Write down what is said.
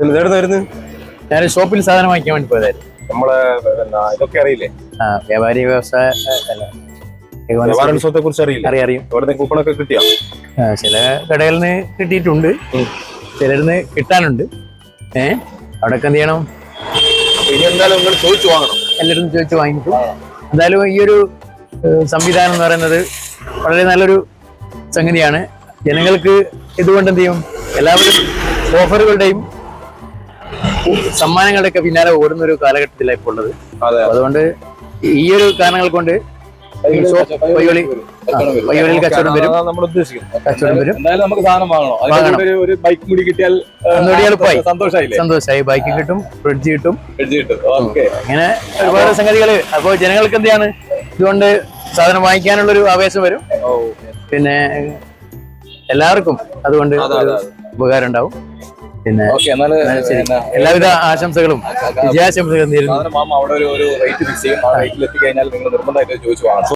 ഇതെവിടുന്നായിരുന്നു? ഞാൻ ഷോപ്പിൽ സാധനം വാങ്ങിക്കാൻ വേണ്ടി പോയതായിരുന്നു. നമ്മളെ ഇതൊക്കെ അറിയില്ലേ? വ്യാപാരി വ്യവസായ വ്യാപാരോത്സവത്തെ കുറിച്ച് അറിയില്ല? അറിയാം. അവിടെ കൂപ്പണൊക്കെ കിട്ടിയാ? ചില കടകളിൽ നിന്ന് കിട്ടിയിട്ടുണ്ട്, ചിലരിന്ന് കിട്ടാനുണ്ട്. അവിടെയൊക്കെ എന്ത് ചെയ്യണം? ഇനി എന്തായാലും നിങ്ങൾ ചോദിച്ചു വാങ്ങണം. എല്ലാവരും ചോദിച്ചു വാങ്ങിക്കും. എന്തായാലും ഈ ഒരു സംവിധാനം എന്ന് പറയുന്നത് വളരെ നല്ലൊരു സംഗതിയാണ്. ജനങ്ങൾക്ക് ഇതുകൊണ്ട് എന്ത് ചെയ്യും, എല്ലാവരും ഓഫറുകളുടെയും സമ്മാനങ്ങളുടെ ഒക്കെ പിന്നാലെ ഓടുന്ന ഒരു കാലഘട്ടത്തിലാണ് ഇപ്പോൾ ഉള്ളത്. അതുകൊണ്ട് ഈ ഒരു കാരണങ്ങൾ കൊണ്ട് വയ്യോളിൽ കച്ചവടം വരും. കച്ചവടം വരും. നമുക്ക് സാധനം വാങ്ങണം. ഒരു ബൈക്ക് കൂടി കിട്ടിയാൽ സന്തോഷമായി. ബൈക്ക് കിട്ടും, ഫ്രിഡ്ജ് കിട്ടും. അങ്ങനെ ഒരുപാട് സംഗതികള്. അപ്പോൾ ജനങ്ങൾക്ക് എന്താണ് ഇതുകൊണ്ട് സാധനം വാങ്ങിക്കാനുള്ളൊരു ആവേശം വരും. പിന്നെ എല്ലാവർക്കും അതുകൊണ്ട് ഉപകാരം ഉണ്ടാവും. പിന്നെ എല്ലാവിധ ആശംസകളും വിജയാശംസകളും നേരുന്നു. അവിടെ ഒരു റേറ്റ് ഫിക്സ് ചെയ്യും. ആ റേറ്റിൽ എത്തിക്കഴിഞ്ഞാൽ നിങ്ങൾ നിർബന്ധമായിട്ട് ചോദിച്ചു വാങ്ങണം.